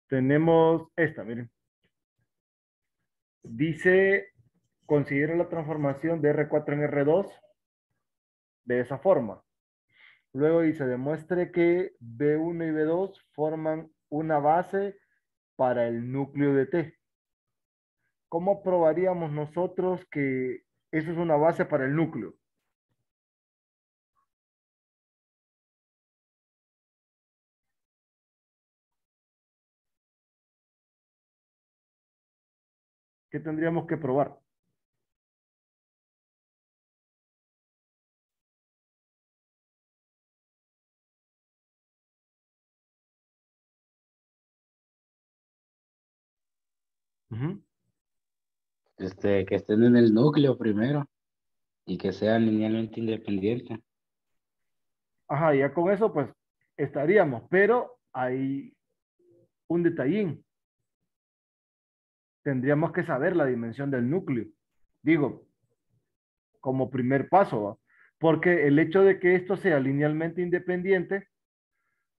Tenemos esta, miren. Dice, considera la transformación de R4 en R2 de esa forma. Luego dice, demuestre que B1 y B2 forman una base para el núcleo de T. ¿Cómo probaríamos nosotros que eso es una base para el núcleo? ¿Qué tendríamos que probar? Ujú. Que estén en el núcleo primero y que sean linealmente independientes. Ajá, ya con eso pues estaríamos, pero hay un detallín. Tendríamos que saber la dimensión del núcleo. Digo, como primer paso, ¿va? Porque el hecho de que esto sea linealmente independiente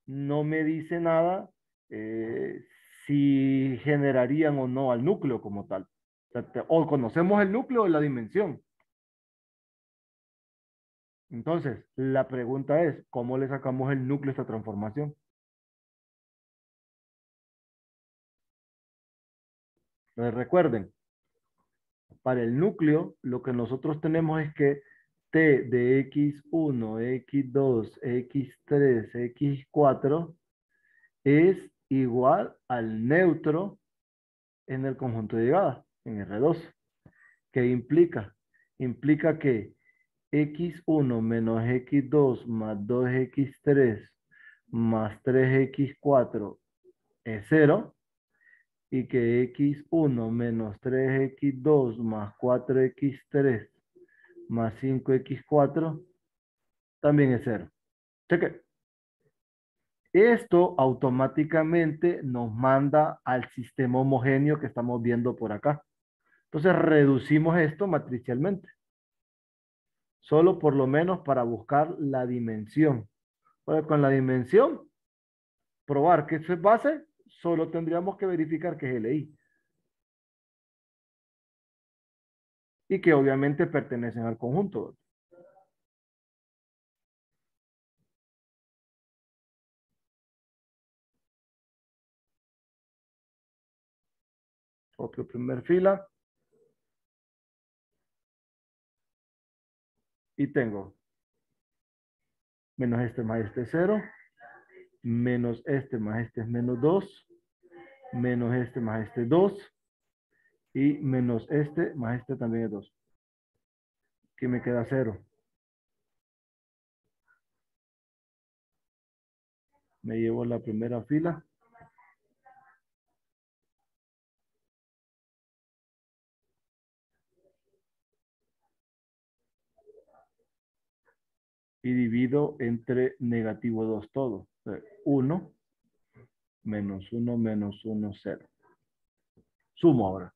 no me dice nada eh, si generarían o no al núcleo como tal. O sea, o conocemos el núcleo o la dimensión. Entonces, la pregunta es, ¿cómo le sacamos el núcleo a esta transformación? Entonces, recuerden, para el núcleo, lo que nosotros tenemos es que t de x1, x2, x3, x4 es igual al neutro en el conjunto de llegadas, en R2. ¿Qué implica? Implica que x1 menos x2 más 2x3 más 3x4 es cero y que x1 menos 3x2 más 4x3 más 5x4 también es cero. Cheque. Esto automáticamente nos manda al sistema homogéneo que estamos viendo por acá. Entonces reducimos esto matricialmente, solo por lo menos para buscar la dimensión. Pues con la dimensión, probar que eso es base, solo tendríamos que verificar que es LI y que obviamente pertenecen al conjunto. Copio primer fila y tengo menos este más este cero, menos este más este es menos 2, menos este más este 2 y menos este más este también es 2. Que me queda cero. Me llevo la primera fila. Y divido entre negativo 2 todo. 1 menos 1 menos 1, 0. Sumo ahora.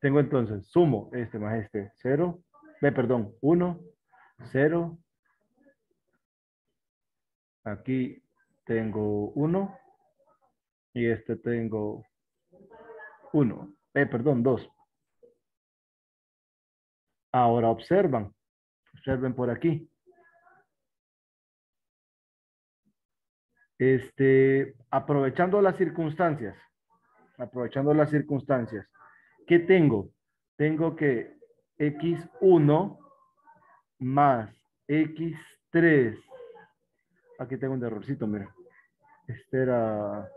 Tengo entonces, sumo este más este, 0. Perdón, 1, 0. Aquí tengo 1 y este tengo 1. Perdón, 2. Ahora observen por aquí. Aprovechando las circunstancias, ¿qué tengo? Tengo que x1 más x3, aquí tengo un errorcito, mira, este era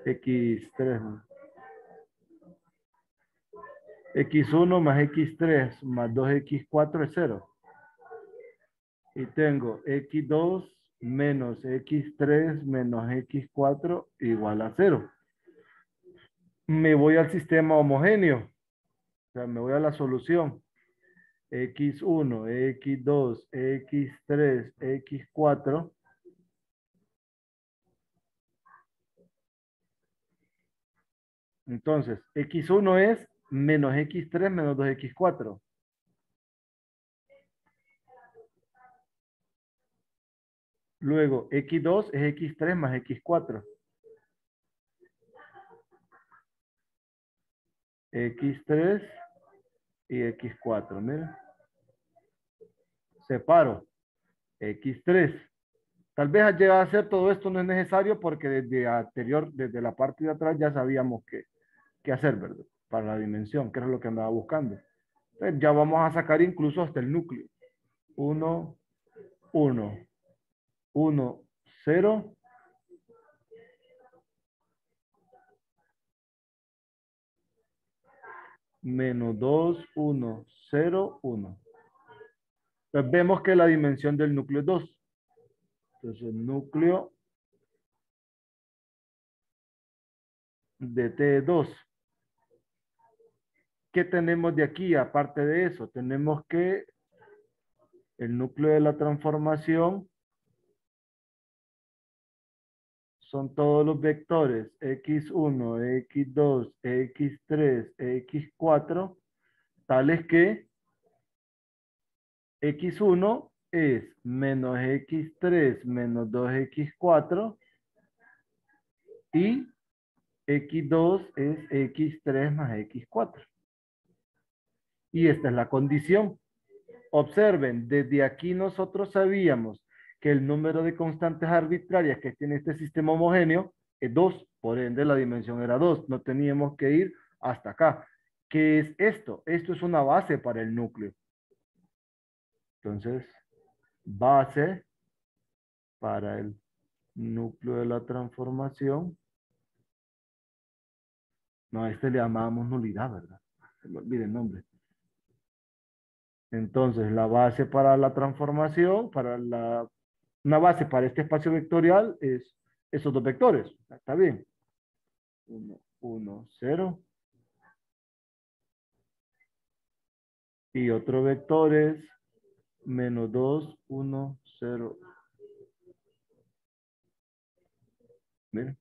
x3, ¿no? X1 más x3 más 2x4 es cero. Y tengo x2 menos x3 menos x4 igual a cero. Me voy al sistema homogéneo, o sea, me voy a la solución. X1, X2, X3, X4 Entonces, x1 es menos x3 menos 2x4. Luego, x2 es x3 más x4. X3 y x4. Mira, separo x3. Tal vez al llegar a hacer todo esto no es necesario porque desde la parte de atrás ya sabíamos qué hacer, ¿verdad? Para la dimensión, que era lo que andaba buscando. Entonces ya vamos a sacar incluso hasta el núcleo. 1, 1, 1, 0. Menos 2, 1, 0, 1. Entonces vemos que la dimensión del núcleo es 2. Entonces el núcleo de T es 2. ¿Qué tenemos de aquí? Aparte de eso, tenemos que el núcleo de la transformación son todos los vectores x1, x2, x3, x4, tales que x1 es menos x3 menos 2x4 y x2 es x3 más x4. Y esta es la condición. Observen, desde aquí nosotros sabíamos que el número de constantes arbitrarias que tiene este sistema homogéneo es 2, por ende la dimensión era 2. No teníamos que ir hasta acá. ¿Qué es esto? Esto es una base para el núcleo. Entonces, base para el núcleo de la transformación. No, a este le llamábamos nulidad, ¿verdad? Se me olvida el nombre. Entonces, la base para la transformación, una base para este espacio vectorial es esos dos vectores. Está bien. 1, 1, 0. Y otro vector es menos 2, 1, 0. Miren.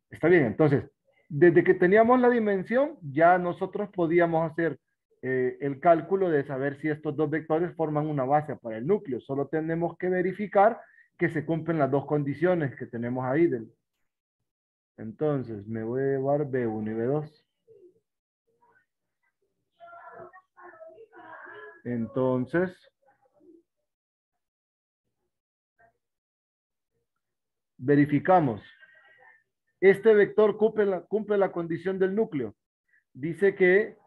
Está bien, entonces, desde que teníamos la dimensión, ya nosotros podíamos hacer el cálculo de saber si estos dos vectores forman una base para el núcleo. Solo tenemos que verificar que se cumplen las dos condiciones que tenemos ahí. Entonces, me voy a llevar B1 y B2. Entonces, verificamos. Este vector cumple la condición del núcleo. Dice que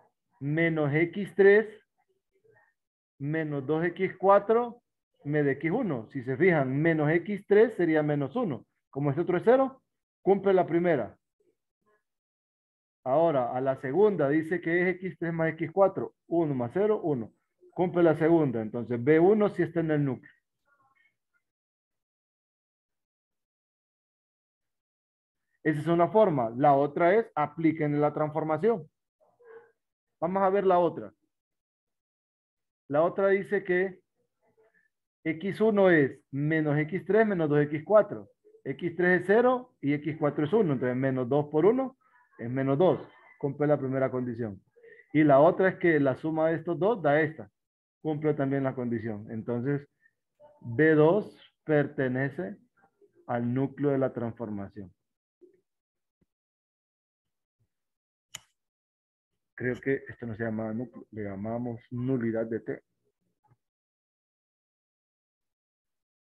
menos x3 menos 2x4 me da x1. Si se fijan, menos x3 sería menos 1. Como este otro es 0, cumple la primera. Ahora, a la segunda dice que es x3 más x4. 1 más 0, 1. Cumple la segunda. Entonces, B1 sí está en el núcleo. Esa es una forma. La otra es apliquen la transformación. Vamos a ver la otra. La otra dice que x1 es menos x3 menos 2x4. X3 es 0 y x4 es 1. Entonces, menos 2 por 1 es menos 2. Cumple la primera condición. Y la otra es que la suma de estos dos da esta. Cumple también la condición. Entonces, B2 pertenece al núcleo de la transformación. Creo que esto no se llama núcleo, le llamamos nulidad de T.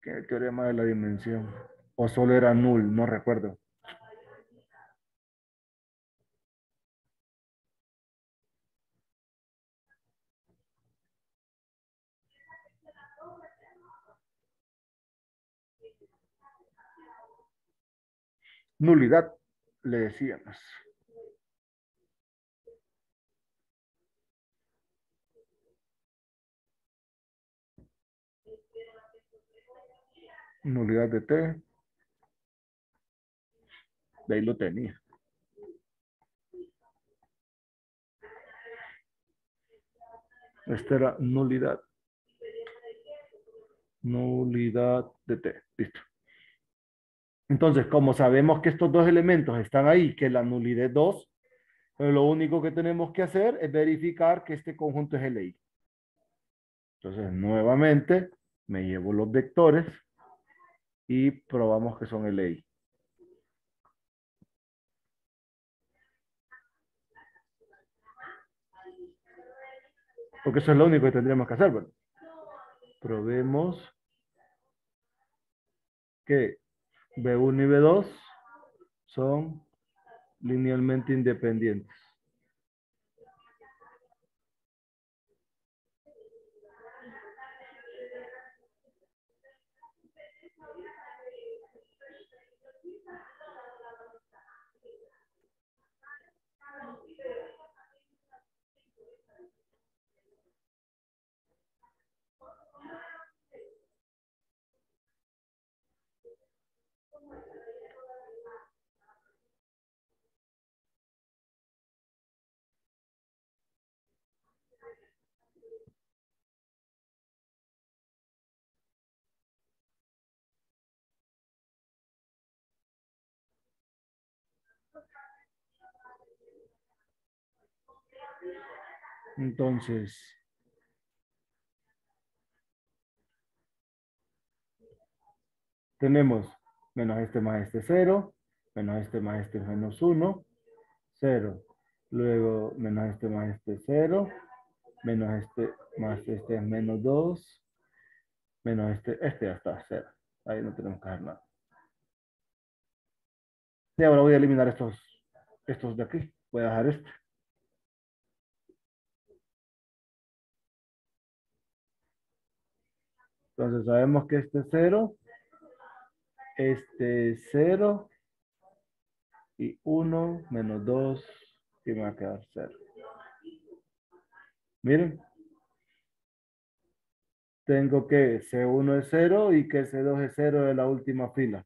Que es el teorema de la dimensión. O solo era null, no recuerdo. Nulidad, le decíamos. Nulidad de T. De ahí lo tenía. Esta era nulidad. Nulidad de T. Listo. Entonces, como sabemos que estos dos elementos están ahí, que la nulidad es 2, lo único que tenemos que hacer es verificar que este conjunto es LI. Entonces, nuevamente, me llevo los vectores y probamos que son LI. Porque eso es lo único que tendríamos que hacer, ¿verdad? Probemos que B1 y B2 son linealmente independientes. Entonces, tenemos menos este más este 0, menos este más este menos 1, 0. Luego, menos este más este 0, menos este más este es menos 2, menos este ya está 0. Ahí no tenemos que hacer nada. Y ahora voy a eliminar estos de aquí. Voy a dejar este. Entonces sabemos que este es 0, este es 0 y 1 menos 2 y me va a quedar 0. Miren, tengo que C1 es 0 y que C2 es 0 de la última fila.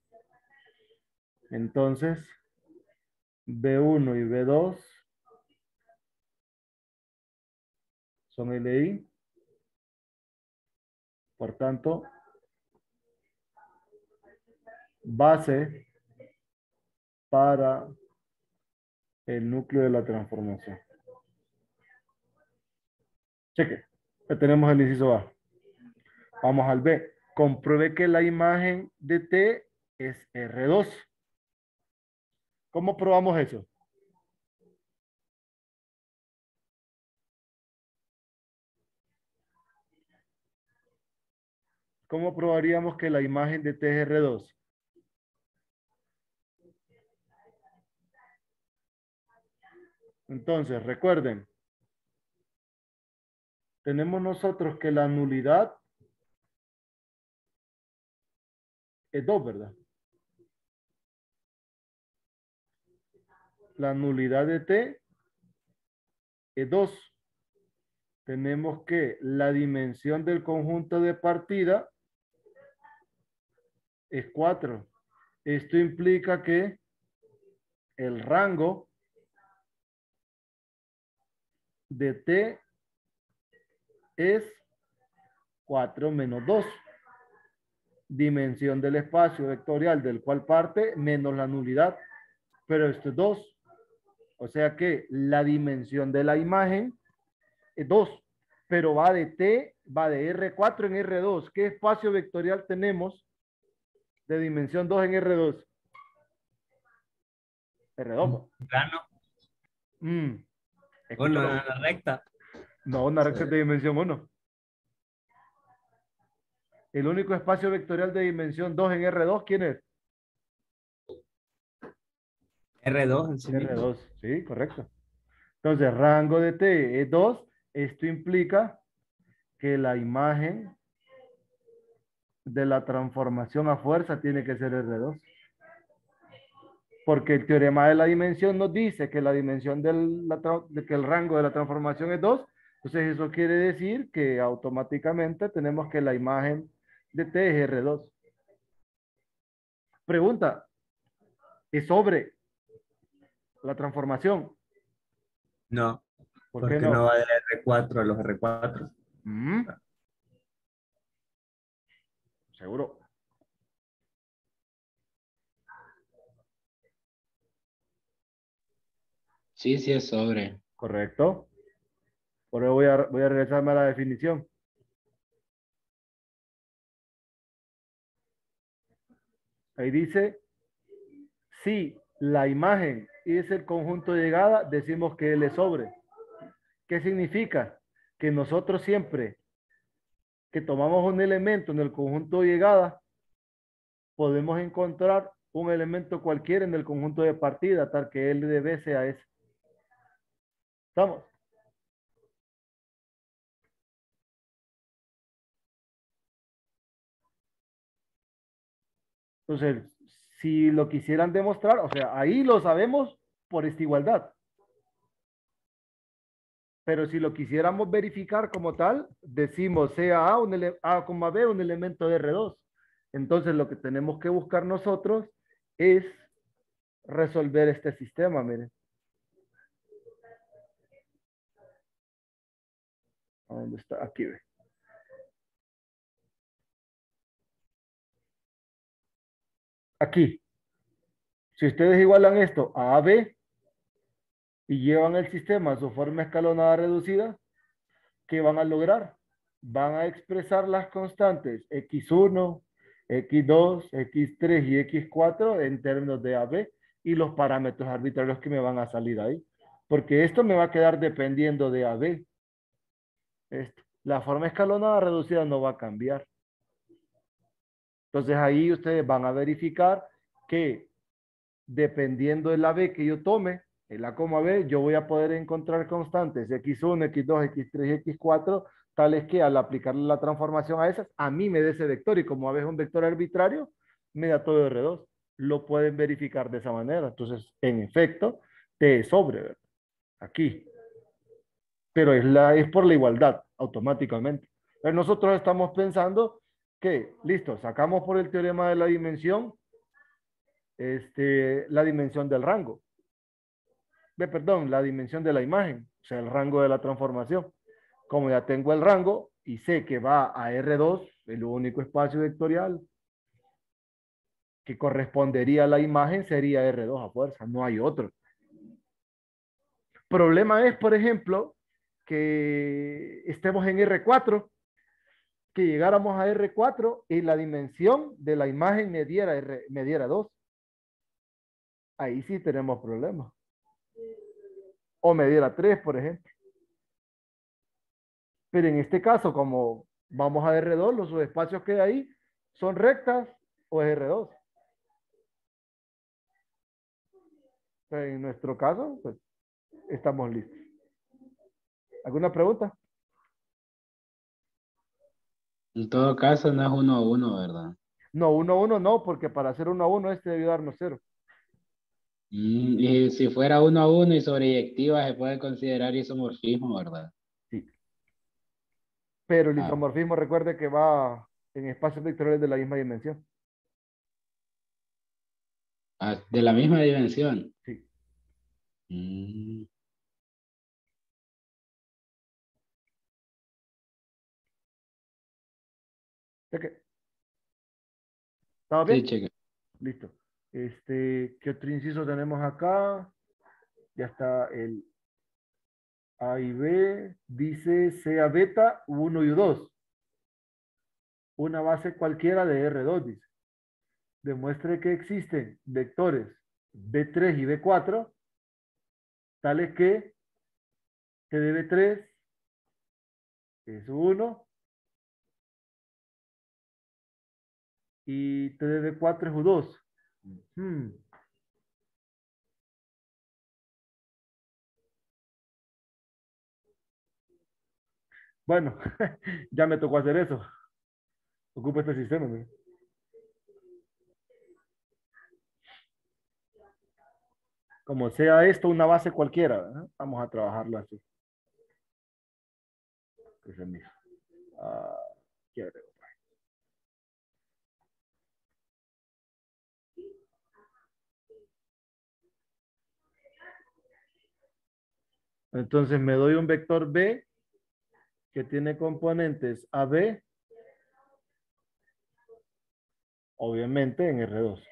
Entonces, B1 y B2 son LI. Por tanto, base para el núcleo de la transformación. Cheque. Ya tenemos el inciso A. Vamos al B. Compruebe que la imagen de T es R2. ¿Cómo probamos eso? ¿Cómo probaríamos que la imagen de T es R2? Entonces, recuerden, tenemos nosotros que la nulidad es 2, ¿verdad? La nulidad de T es 2. Tenemos que la dimensión del conjunto de partida es 4. Esto implica que el rango de T es 4 menos 2. Dimensión del espacio vectorial del cual parte menos la nulidad. Pero esto es 2. O sea que la dimensión de la imagen es 2. Pero va de T, va de R4 en R2. ¿Qué espacio vectorial tenemos de dimensión 2 en R2? R2. Plano, Mm, bueno, escúchalo. la recta. No, una recta Sí. de dimensión 1. El único espacio vectorial de dimensión 2 en R2, ¿quién es? R2 en sí mismo. R2, sí, correcto. Entonces, rango de T es 2. Esto implica que la imagen de la transformación a fuerza tiene que ser R2. Porque el teorema de la dimensión nos dice que la dimensión de que el rango de la transformación es 2. Entonces, eso quiere decir que automáticamente tenemos que la imagen de T es R2. Pregunta, ¿es sobre la transformación? No, ¿Por qué porque no no? va de R4 a los R4. Mm, seguro. Sí, sí es sobre. Correcto. Por eso voy a regresarme a la definición. Ahí dice, si la imagen es el conjunto de llegada, decimos que él es sobre. ¿Qué significa? Que nosotros siempre que tomamos un elemento en el conjunto de llegada, podemos encontrar un elemento cualquiera en el conjunto de partida, tal que L de B sea ese. ¿Estamos? Entonces, si lo quisieran demostrar, o sea, ahí lo sabemos por esta igualdad. Pero si lo quisiéramos verificar como tal, decimos sea A, A, B un elemento de R2. Entonces, lo que tenemos que buscar nosotros es resolver este sistema, miren. ¿Dónde está? Aquí ve. Aquí. Si ustedes igualan esto a AB y llevan el sistema a su forma escalonada reducida, ¿qué van a lograr? Van a expresar las constantes x1, x2, x3 y x4 en términos de AB y los parámetros arbitrarios que me van a salir ahí. Porque esto me va a quedar dependiendo de AB. La forma escalonada reducida no va a cambiar. Entonces ahí ustedes van a verificar que dependiendo del AB que yo tome, el A, B, yo voy a poder encontrar constantes x1, x2, x3 y x4, tales que al aplicarle la transformación a esas, a mí me dé ese vector y como AB es un vector arbitrario, me da todo R2. Lo pueden verificar de esa manera. Entonces, en efecto, T es sobre, ¿verdad? Aquí. Pero es por la igualdad, automáticamente. Pero nosotros estamos pensando que, listo, sacamos por el teorema de la dimensión, la dimensión del rango. Perdón, la dimensión de la imagen, o sea, el rango de la transformación. Como ya tengo el rango y sé que va a R2, el único espacio vectorial que correspondería a la imagen sería R2 a fuerza, no hay otro. Problema es, por ejemplo, que estemos en R4, que llegáramos a R4 y la dimensión de la imagen me diera 2. Ahí sí tenemos problemas. O me diera 3, por ejemplo. Pero en este caso, como vamos a R2, los subespacios que hay ahí son rectas o es R2. En nuestro caso, pues estamos listos. ¿Alguna pregunta? En todo caso, no es 1-1, ¿verdad? No, 1-1 no, porque para hacer 1-1 este debió darnos 0. Y si fuera 1-1 y sobreyectiva, se puede considerar isomorfismo, ¿verdad? Sí. Pero el Ah, isomorfismo, recuerde que va en espacios vectoriales de la misma dimensión. de la misma dimensión. Sí. Mm, ¿Estamos sí, bien? cheque. Listo. ¿Qué otro inciso tenemos acá? Ya está el A y B. Dice sea beta 1 y 2. Una base cualquiera de R2, dice. Demuestre que existen vectores B3 y B4, tales que T de B3 es 1 y T de B4 es U2. Bueno, ya me tocó hacer eso. Ocupa este sistema. Mira. Como sea esto una base cualquiera, ¿verdad? Vamos a trabajarlo así. Ese es mío. Ah, ¿qué agrego? Entonces me doy un vector B que tiene componentes AB, obviamente en R2.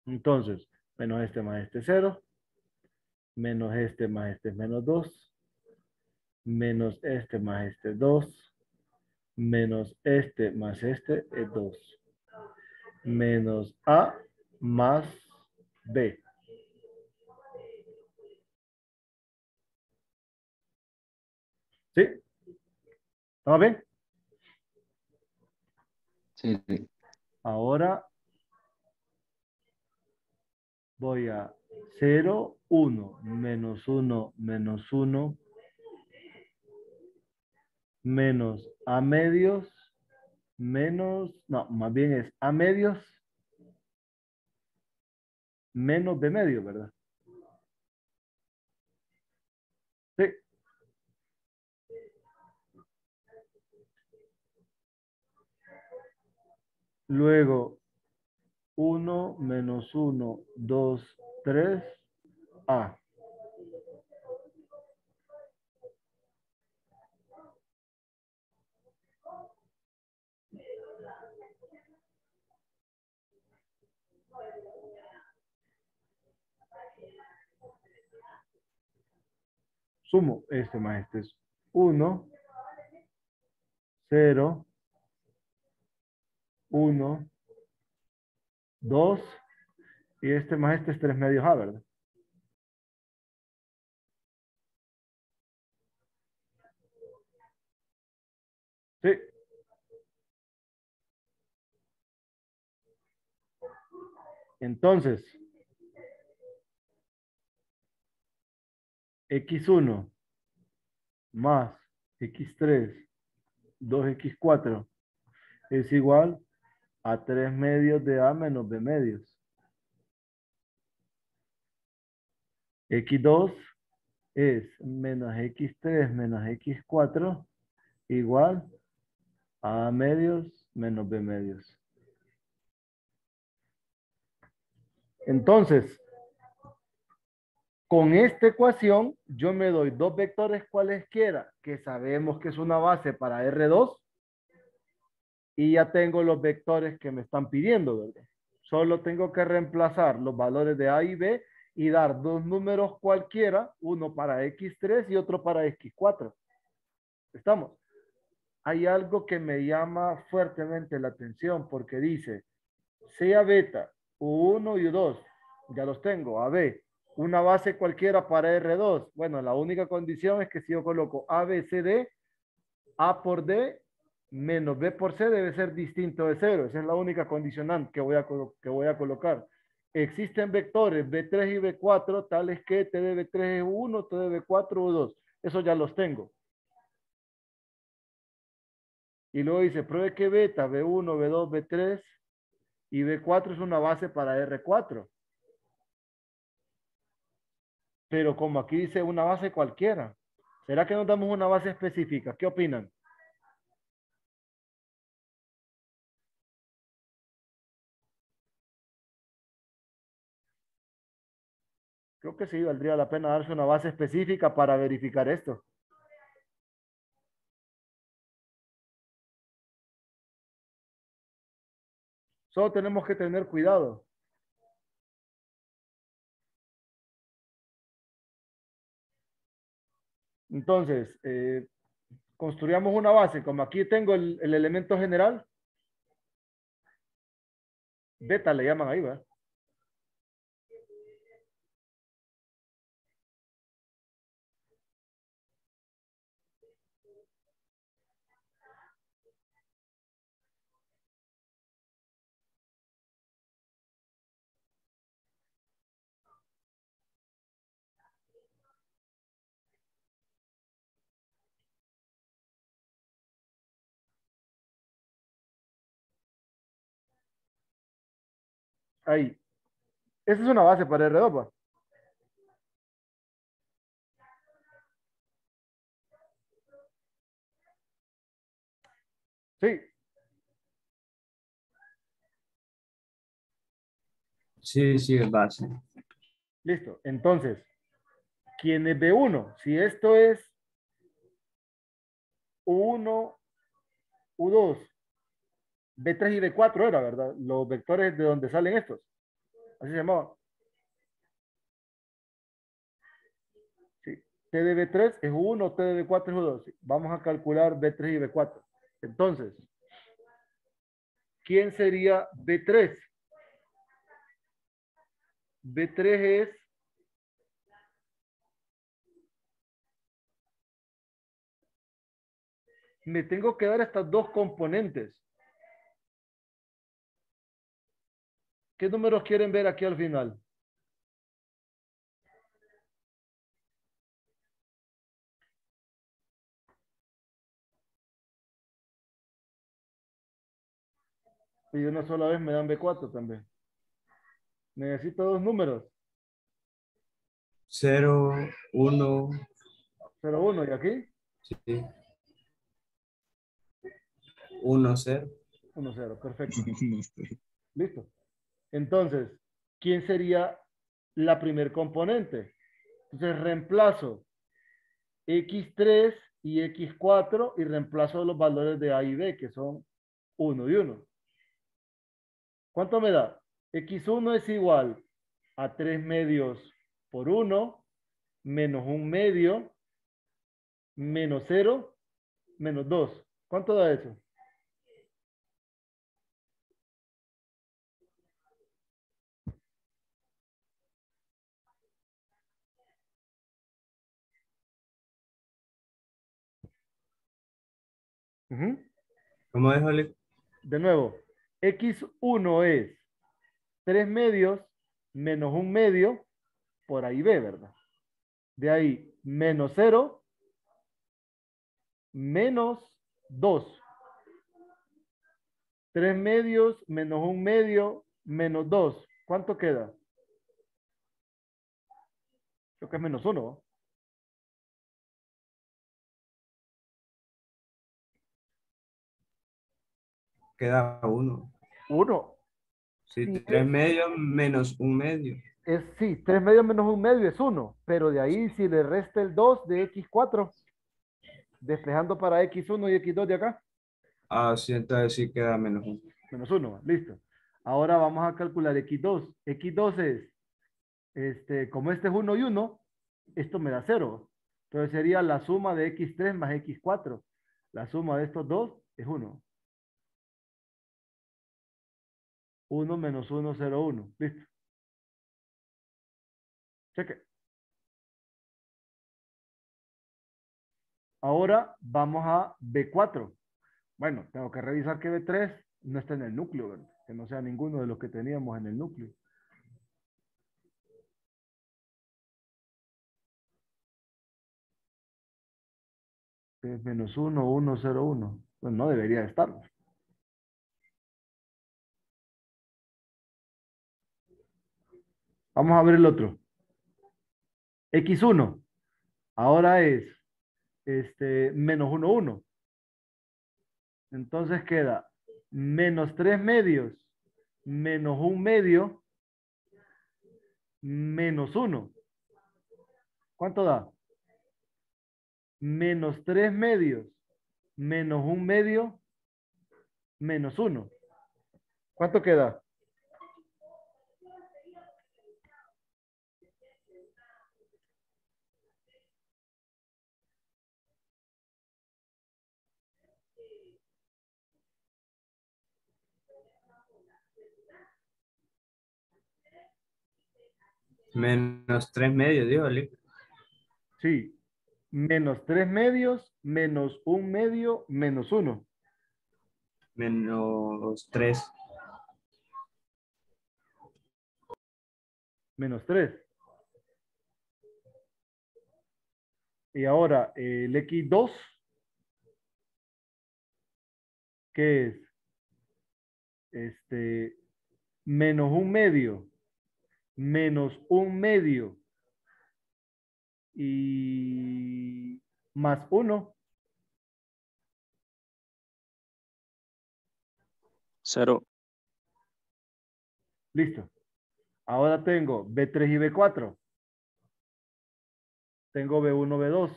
Entonces, menos este más este 0, menos este más este es menos 2, menos este más este 2, menos este más este es 2, menos A más B. ¿Sí? ¿Estamos bien? Sí, sí. Ahora voy a 0, 1, menos 1, menos 1, menos A medios, menos, no, más bien es A medios, menos B medios, ¿verdad? Sí. Luego, 1, menos 1, 2, 3, A. Sumo este más este es 1, 0, 1, 2, y este más este es 3 medios A, ¿verdad? Sí. Entonces, x1 más x3, 2x4 es igual a 3 medios de A menos B medios. X2 es menos x3 menos x4 igual a medios menos B medios. Entonces, con esta ecuación, yo me doy dos vectores cualesquiera, que sabemos que es una base para R2, y ya tengo los vectores que me están pidiendo, ¿verdad? Solo tengo que reemplazar los valores de A y B y dar dos números cualquiera, uno para X3 y otro para X4. ¿Estamos? Hay algo que me llama fuertemente la atención porque dice, sea beta, U1 y U2, ya los tengo, AB, una base cualquiera para R2. Bueno, la única condición es que si yo coloco A, B, C, D, A por D menos B por C debe ser distinto de cero. Esa es la única condicionante que voy a colocar. Existen vectores B3 y B4 tales que T de B3 es 1, T de B4 es 2. Eso ya los tengo. Y luego dice, pruebe que beta, B1, B2, B3 y B4 es una base para R4. Pero como aquí dice una base cualquiera, ¿será que nos damos una base específica? ¿Qué opinan? Creo que sí, valdría la pena darse una base específica para verificar esto. Solo tenemos que tener cuidado. Entonces, construyamos una base. Como aquí tengo el elemento general, beta le llaman ahí, ¿va? Ahí. Esa es una base para R2, ¿va? Sí, Sí, sí, es base. listo. Entonces, ¿quién es B1? Si esto es U1, U2, B3 y B4 era, ¿verdad? Los vectores de donde salen estos. Así se llamaba. Sí. T de B3 es U1, T de B4 es U2. Sí. Vamos a calcular B3 y B4. Entonces, ¿quién sería B3? B3 es me tengo que dar estas dos componentes. ¿Qué números quieren ver aquí al final? Y una sola vez me dan B4 también. Necesito dos números. 0, 1, 0, 1 y aquí sí. 1, 0. 1, 0. Perfecto. Listo. Entonces, ¿quién sería la primer componente? Entonces, reemplazo X3 y X4 y reemplazo los valores de A y B, que son 1 y 1. ¿Cuánto me da? X1 es igual a 3 medios por 1 menos 1 medio menos 0 menos 2. ¿Cuánto da eso? Ujú. ¿Cómo es, Oli? De nuevo, X1 es 3 medios menos 1 medio por ahí B, ¿verdad? De ahí menos 0 menos 2. 3 medios menos 1 medio menos 2. ¿Cuánto queda? Creo que es menos 1, ¿no? Queda 1. 1. Sí, Y 3 medios menos 1 medio. sí, 3 medios menos 1 medio es 1. Pero de ahí si le resta el 2 de X4, despejando para X1 y X2 de acá, Ah, sí, entonces sí queda menos 1. menos 1, listo. Ahora vamos a calcular X2. X2 es, como este es 1 y 1, esto me da 0. Entonces sería la suma de X3 más X4. La suma de estos dos es 1. 1 menos 1, 0, 1. Listo. Cheque. Ahora vamos a B4. Bueno, tengo que revisar que B3 no está en el núcleo, ¿verdad? Que no sea ninguno de los que teníamos en el núcleo. Es menos 1, 1, 0, 1. Pues no debería de estar. Vamos a ver el otro. X1. Ahora es menos 1, 1. Entonces queda menos 3 medios menos 1 medio menos 1. ¿Cuánto da? Menos 3 medios menos 1 medio menos 1. ¿Cuánto queda? Menos 3 medios, digo, Oli. Sí. Menos 3 medios menos 1 medio menos 1. Menos 3. Menos 3. Y ahora el X2, que es menos 1 medio menos 1 medio y más 1. 0. Listo. Ahora tengo B3 y B4. Tengo B1, B2.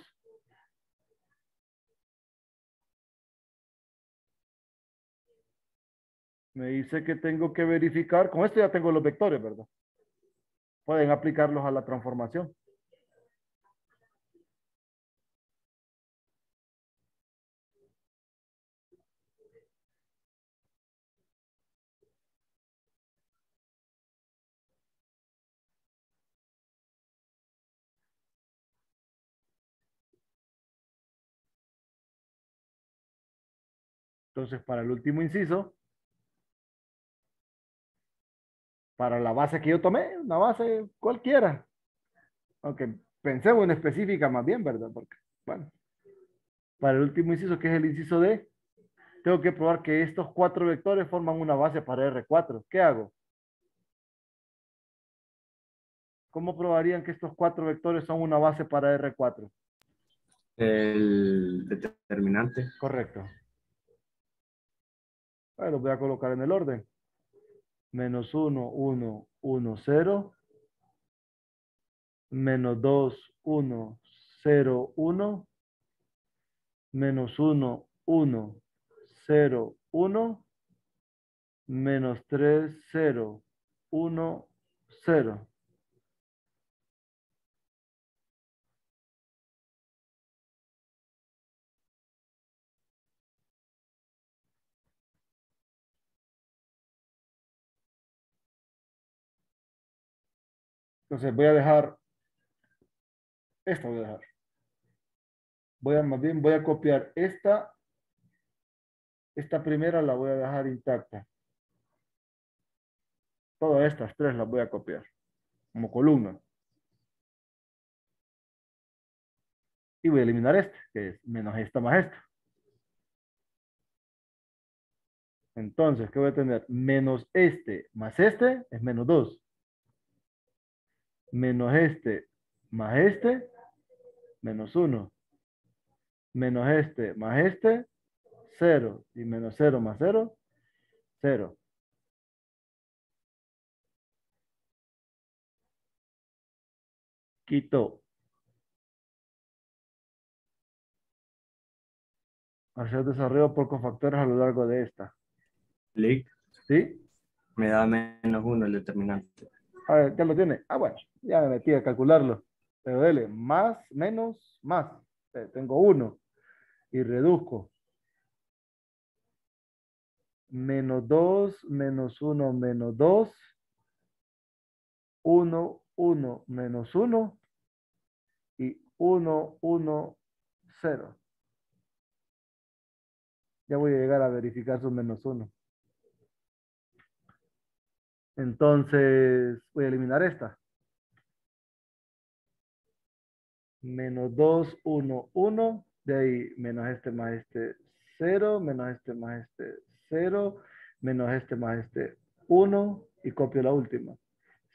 Me dice que tengo que verificar. Con esto ya tengo los vectores, ¿verdad? pueden aplicarlos a la transformación. Entonces, para el último inciso, para la base que yo tomé, una base cualquiera, aunque pensé en una específica más bien, ¿verdad? Porque, bueno, para el último inciso, que es el inciso D, tengo que probar que estos 4 vectores forman una base para R4. ¿Qué hago? ¿Cómo probarían que estos 4 vectores son una base para R4? El determinante. Correcto. Bueno, los voy a colocar en el orden. Menos 1, 1, 1, 0. Menos 2, 1, 0, 1. Menos 1, 1, 0, 1. Menos 3, 0, 1, 0. Entonces voy a dejar, esta voy a dejar. Más bien voy a copiar esta primera la voy a dejar intacta. Todas estas 3 las voy a copiar como columna. Y voy a eliminar este, que es menos esta más esta. Entonces, ¿qué voy a tener? Menos este más este es menos 2. Menos este más este, menos 1. Menos este más este, 0. Y menos 0 más 0, 0. Quito. Hacer desarrollo por cofactores a lo largo de esta. Clic. ¿Sí? Me da menos 1 el determinante. A ver, ¿ya lo tiene? Ah, bueno, ya me metí a calcularlo. Pero dele, más, menos, más. Tengo 1 y reduzco. Menos 2, menos 1, menos 2. 1, 1, menos 1. Y 1, 1, 0. Ya voy a llegar a verificar su menos 1. Entonces, voy a eliminar esta. Menos 2, 1, 1. De ahí, menos este más este, 0. Menos este más este, 0. Menos este más este, 1. Y copio la última.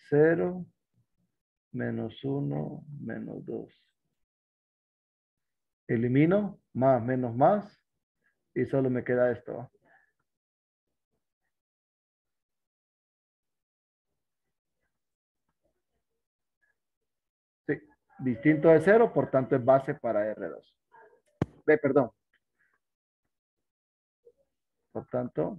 0, menos 1, menos 2. Elimino, más, menos, más. Y solo me queda esto. Sí, distinto de 0, por tanto es base para R2. Perdón. Por tanto,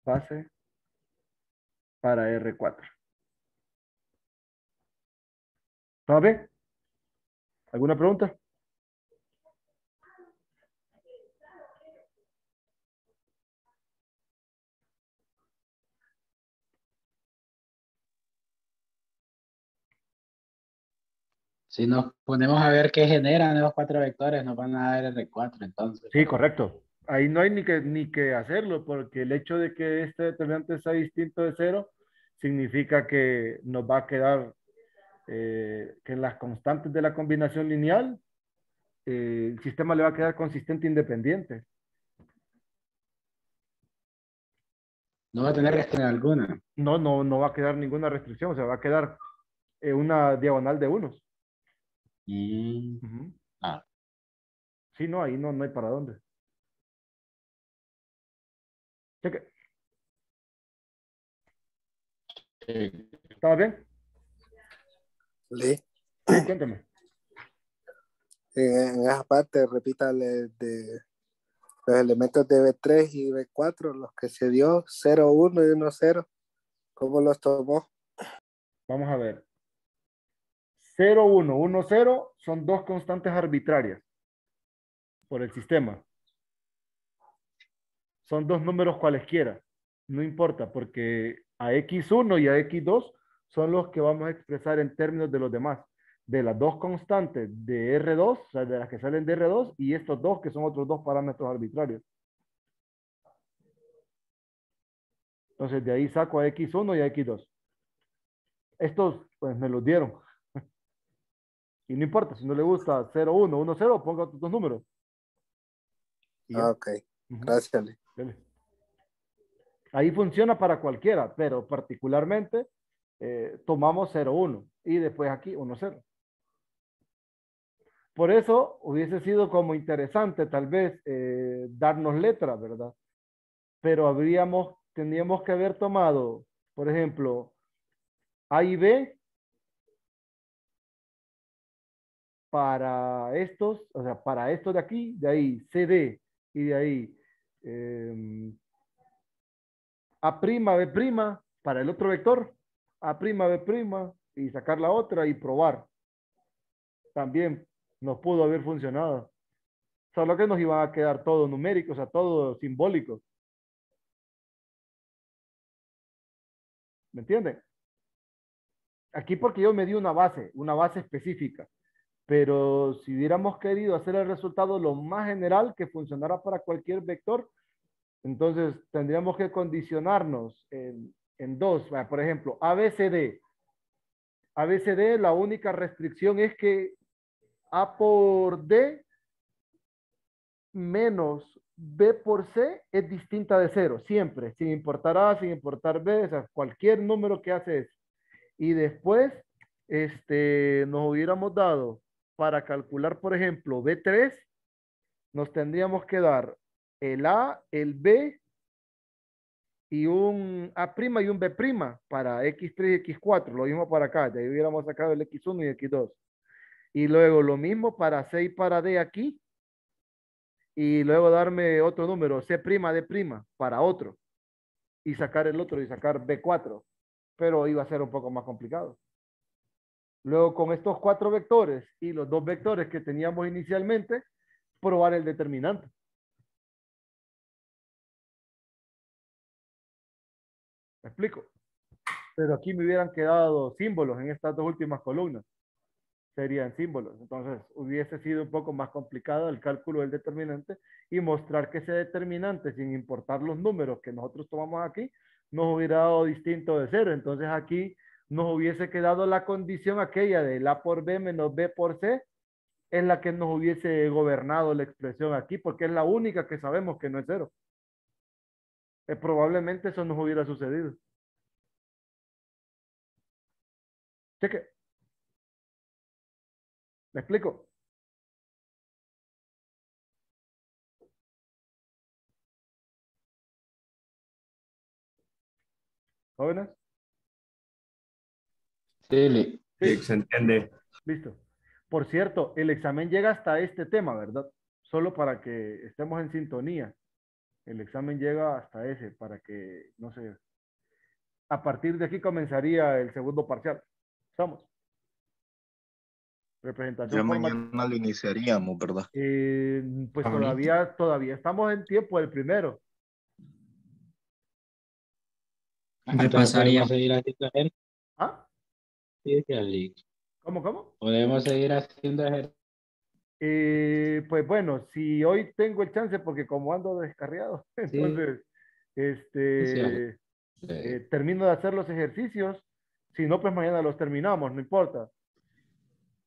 base para R4. ¿Todo bien? ¿Alguna pregunta? Si nos ponemos a ver qué generan esos 4 vectores, nos van a dar R4 entonces. Sí, correcto. Ahí no hay ni que hacerlo, porque el hecho de que este determinante sea distinto de 0 significa que nos va a quedar que en las constantes de la combinación lineal el sistema le va a quedar consistente e independiente. No va a tener restricción alguna. No, no, no va a quedar ninguna restricción, o sea, va a quedar una diagonal de unos. Ujú. Ah, Sí, no, ahí no hay para dónde. Cheque. sí. ¿Estaba bien? Lee. Sí, cuéntame. En esa parte, repítale Los elementos de B3 y B4, los que se dio 0, 1 y 1, 0, ¿cómo los tomó? Vamos a ver. 0, 1, 1, 0 son dos constantes arbitrarias por el sistema. Son dos números cualesquiera. No importa, porque a X1 y a X2 son los que vamos a expresar en términos de los demás. De las dos constantes de R2, o sea, de las que salen de R2, y estos dos que son otros dos parámetros arbitrarios. Entonces, de ahí saco a X1 y a X2. Estos, pues, me los dieron. Y no importa, si no le gusta 0, 1, 1, 0, ponga otros dos números. Y ya. Ok, gracias. Dele. Ahí funciona para cualquiera, pero particularmente tomamos 0, 1 y después aquí 1, 0. Por eso hubiese sido como interesante tal vez darnos letras, ¿verdad? Pero tendríamos que haber tomado, por ejemplo, A y B para estos, o sea, para estos de aquí, de ahí CD y de ahí A', B' para el otro vector, A', B' y sacar la otra y probar. También nos pudo haber funcionado. Solo que nos iban a quedar todo numérico, o sea, todo simbólico. ¿Me entienden? Aquí porque yo me di una base específica. Pero si hubiéramos querido hacer el resultado lo más general que funcionara para cualquier vector, entonces tendríamos que condicionarnos en dos. Por ejemplo, ABCD. ABCD, la única restricción es que A por D menos B por C es distinta de cero, siempre, sin importar A, sin importar B, o sea, cualquier número que hace eso. Y después, nos hubiéramos dado para calcular, por ejemplo, B3, nos tendríamos que dar el A, el B y un A' y un B' para X3 y X4, lo mismo para acá, de ahí hubiéramos sacado el X1 y X2. Y luego lo mismo para C y para D aquí, y luego darme otro número, C', D' para otro, y sacar el otro y sacar B4, pero iba a ser un poco más complicado. Luego con estos cuatro vectores y los dos vectores que teníamos inicialmente, probar el determinante. ¿Me explico? Pero aquí me hubieran quedado símbolos en estas dos últimas columnas. Serían símbolos. Entonces hubiese sido un poco más complicado el cálculo del determinante y mostrar que ese determinante, sin importar los números que nosotros tomamos aquí, nos hubiera dado distinto de cero. Entonces aquí nos hubiese quedado la condición aquella de A por B menos B por C, es la que nos hubiese gobernado la expresión aquí, porque es la única que sabemos que no es cero. Probablemente eso nos hubiera sucedido. Cheque. ¿Me explico? ¿Jóvenes? Sí, Sí, Sí, se entiende. listo. Por cierto, el examen llega hasta este tema, ¿verdad? Solo para que estemos en sintonía. El examen llega hasta ese, para que, no sé, a partir de aquí comenzaría el segundo parcial. ¿Estamos? Ya Representación formativa. mañana lo iniciaríamos, ¿verdad? Pues ahorita. todavía estamos en tiempo del primero. Entonces podemos seguir haciendo ¿Ah? ejercicio. ¿Cómo? Podemos seguir haciendo ejercicio. Pues bueno, si hoy tengo el chance, porque como ando descarriado, Sí, entonces, sí, termino de hacer los ejercicios. Si no, pues mañana los terminamos, no importa.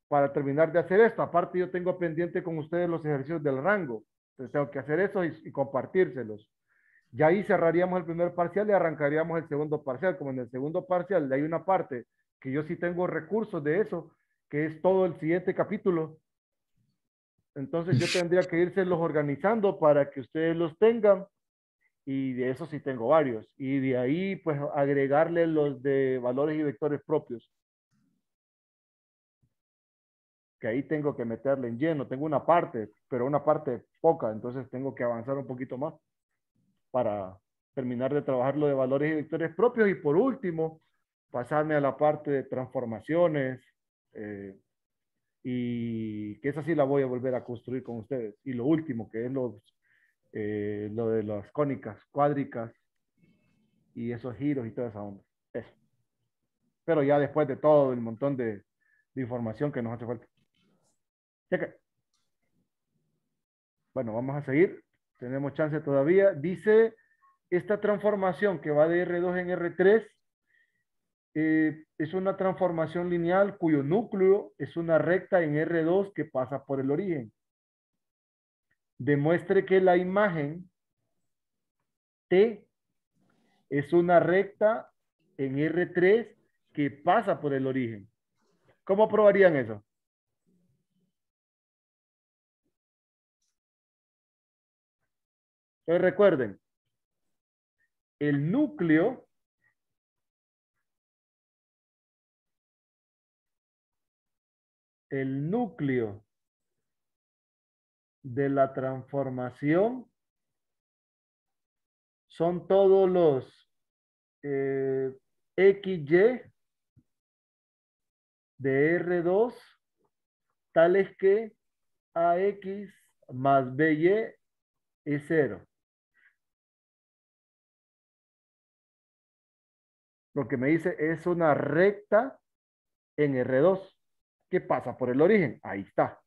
Para terminar de hacer esto, aparte yo tengo pendiente con ustedes los ejercicios del rango. Entonces tengo que hacer eso y compartírselos. Ya ahí cerraríamos el primer parcial y arrancaríamos el segundo parcial. Como en el segundo parcial hay una parte que yo sí tengo recursos de eso, que es todo el siguiente capítulo. Entonces yo tendría que irse los organizando para que ustedes los tengan, y de eso sí tengo varios. Y de ahí pues agregarle los de valores y vectores propios. ¿Ok? que ahí tengo que meterle en lleno. Tengo una parte, pero una parte poca, entonces tengo que avanzar un poquito más para terminar de trabajar lo de valores y vectores propios. Y por último, pasarme a la parte de transformaciones, eh, y que esa sí la voy a volver a construir con ustedes. Y lo último, que es lo de las cónicas, cuádricas y esos giros y toda esa onda. Eso. Pero ya después de todo el montón de información que nos hace falta. Cheque. Bueno, vamos a seguir. Tenemos chance todavía. Dice, esta transformación que va de R2 en R3 es una transformación lineal cuyo núcleo es una recta en R2 que pasa por el origen. Demuestre que la imagen T es una recta en R3 que pasa por el origen. ¿Cómo probarían eso? Entonces recuerden, el núcleo de la transformación son todos los XY de R2 tales que AX más BY es cero. Lo que me dice es una recta en R2 que pasa por el origen. Ahí está.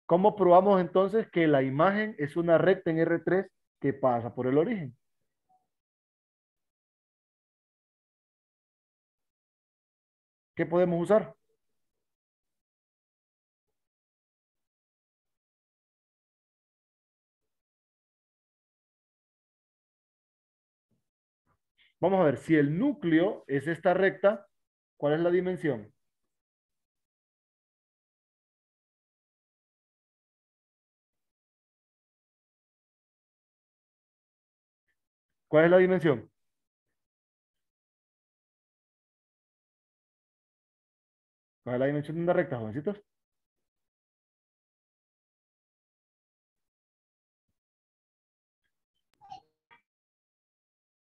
¿Cómo probamos entonces que la imagen es una recta en R3 que pasa por el origen? ¿Qué podemos usar? Vamos a ver, si el núcleo es esta recta, ¿cuál es la dimensión? ¿Cuál es la dimensión? ¿Cuál es la dimensión de una recta, jovencitos?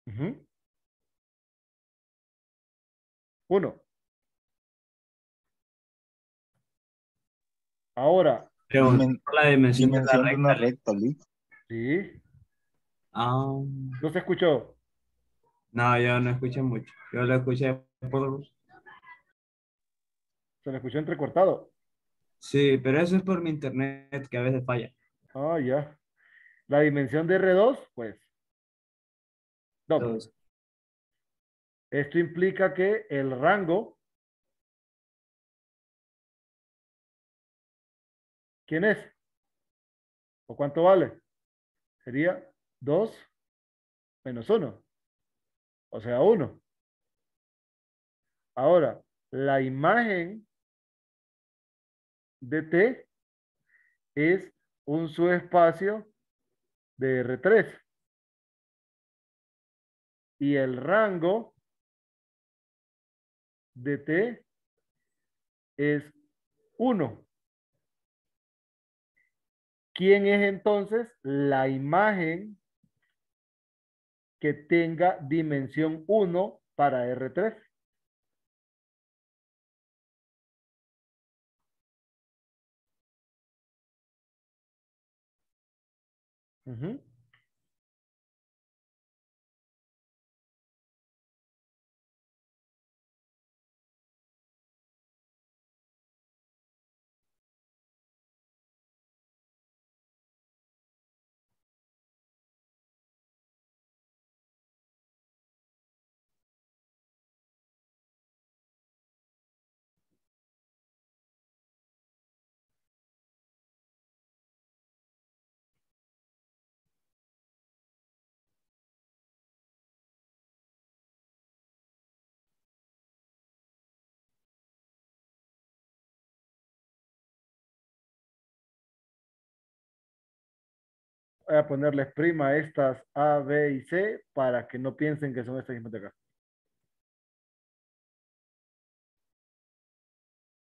Ujú. 1. Ahora, Pregunto Dimen- por la dimensión de la dimensión de una recta. recta, Lick. sí, Ah, no se escuchó. no, yo no escuché mucho. Yo lo escuché por... Se le escuchó entrecortado. Sí, pero eso es por mi internet que a veces falla. Ah, ya. La dimensión de R2, pues, doble. Entonces, Esto implica que el rango, ¿quién es? ¿O cuánto vale? Sería 2 menos 1, o sea, 1. Ahora, la imagen de T es un subespacio de R3 y el rango de T es 1. ¿Quién es entonces la imagen que tenga dimensión 1 para R3? Ujú. Voy a ponerles prima a estas A, B y C para que no piensen que son estas mismas de acá.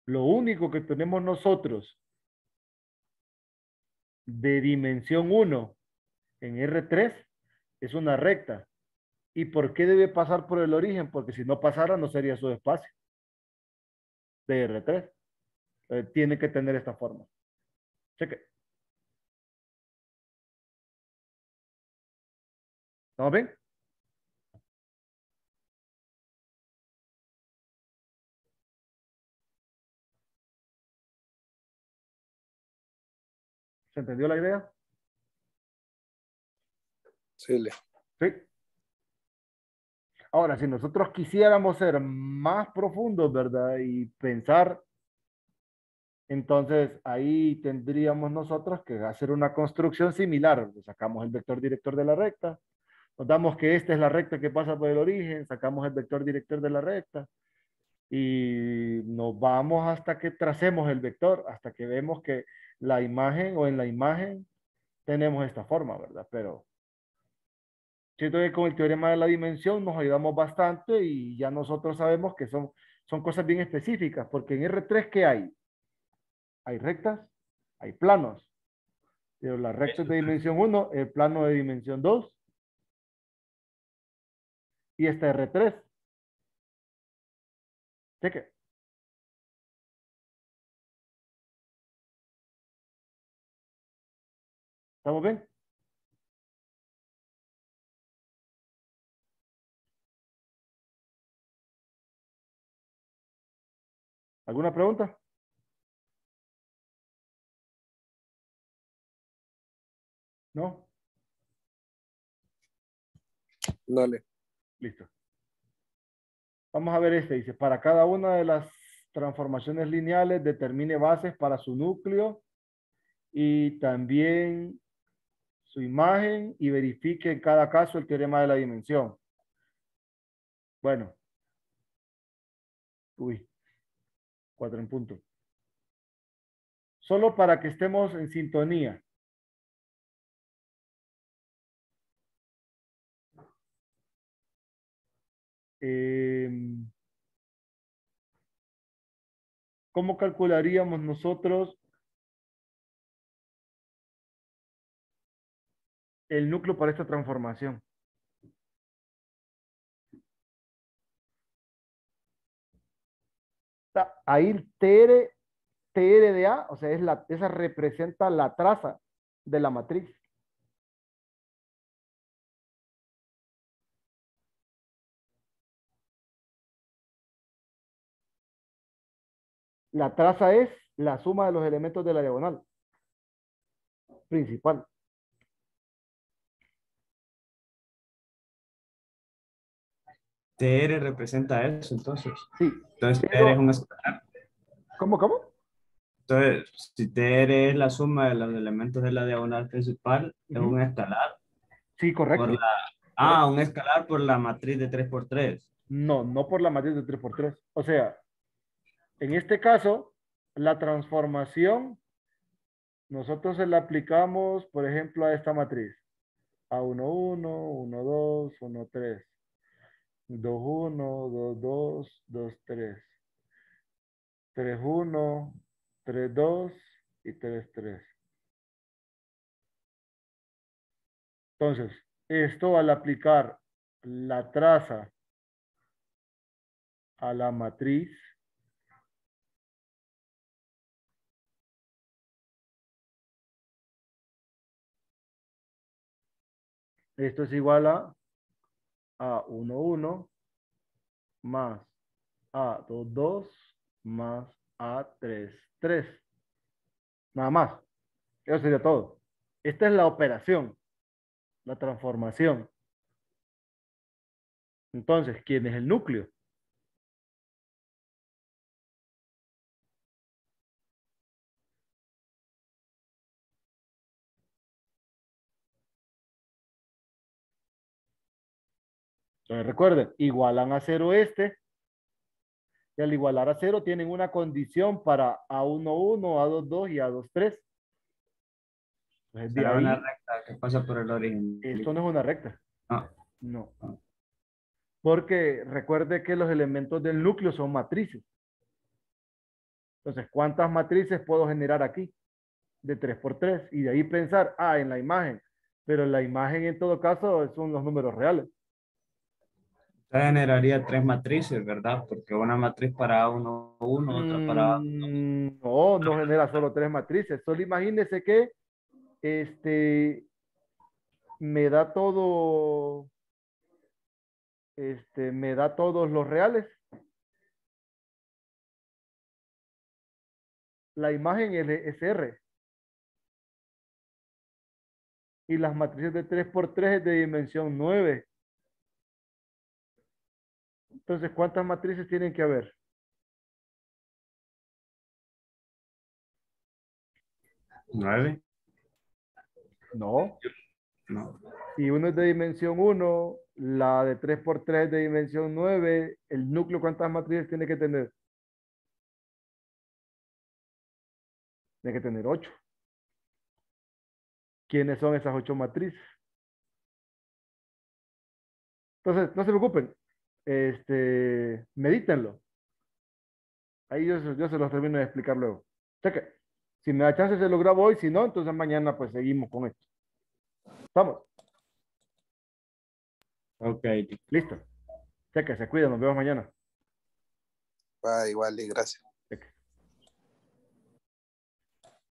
Lo único que tenemos nosotros de dimensión 1 en R3 es una recta. ¿Y por qué debe pasar por el origen? Porque si no pasara no sería su espacio de R3. Tiene que tener esta forma. Cheque. ¿Estamos bien? ¿Se entendió la idea? Sí, le. Sí. Ahora, si nosotros quisiéramos ser más profundos, ¿verdad? Y pensar, entonces ahí tendríamos nosotros que hacer una construcción similar. Sacamos el vector director de la recta, nos damos que esta es la recta que pasa por el origen, sacamos el vector director de la recta y nos vamos hasta que tracemos el vector, hasta que vemos que la imagen o en la imagen tenemos esta forma, ¿verdad? Pero siento que con el teorema de la dimensión nos ayudamos bastante y ya nosotros sabemos que son cosas bien específicas, porque en R3, ¿qué hay? Hay rectas, hay planos, pero las rectas de dimensión 1, el plano de dimensión 2 y esta R3. Cheque. ¿Estamos bien? ¿Alguna pregunta? ¿No? Dale. Listo. Vamos a ver este. Dice, para cada una de las transformaciones lineales, determine bases para su núcleo y también su imagen y verifique en cada caso el teorema de la dimensión. Bueno. Uy. 4 en punto. Solo para que estemos en sintonía. ¿Cómo calcularíamos nosotros el núcleo para esta transformación? Ahí TR de A, o sea, esa representa la traza de la matriz. La traza es la suma de los elementos de la diagonal principal. TR representa eso, entonces. Sí. Entonces, Pero, TR es un escalar. ¿cómo? Entonces, si TR es la suma de los elementos de la diagonal principal, es Ujú. un escalar Sí, por correcto. un escalar por la matriz de 3 por 3. No, no por la matriz de 3 por 3. O sea, en este caso, la transformación, nosotros se la aplicamos, por ejemplo, a esta matriz. A1, 1, 1, 2, 1, 3. 2, 1, 2, 2, 2, 3. 3, 1, 3, 2 y 3, 3. Entonces, esto al aplicar la traza a la matriz, esto es igual a A1, 1 más A2, 2 más A3, 3. Nada más. Eso sería todo. Esta es la operación, la transformación. Entonces, ¿quién es el núcleo? Entonces, recuerden, igualan a 0 este. Y al igualar a 0 tienen una condición para A1, 1, A2, 2 y A2, 3. Entonces, de Será una ahí, recta que pasa por el origen. esto no es una recta. Ah, No. Ah. Porque recuerde que los elementos del núcleo son matrices. Entonces, ¿cuántas matrices puedo generar aquí? De 3 por 3. Y de ahí pensar, en la imagen. Pero la imagen en todo caso son los números reales. usted generaría tres matrices, ¿verdad? Porque una matriz para A1, 1, otra para A. No, no genera solo 3 matrices. Solo imagínese que me da todo, me da todos los reales. La imagen es R. Y las matrices de 3 por 3 es de dimensión 9. Entonces, ¿cuántas matrices tienen que haber? 9. No. No. Si uno es de dimensión 1, la de 3 por 3 es de dimensión 9, el núcleo, ¿cuántas matrices tiene que tener? Tiene que tener 8. ¿Quiénes son esas 8 matrices? Entonces, no se preocupen. Medítenlo. Ahí yo se los termino de explicar luego. Cheque. Si me da chance se lo grabo hoy, si no, entonces mañana pues seguimos con esto. ¿Estamos? Ok. Listo. Cheque, se cuidan, nos vemos mañana. Igual y gracias.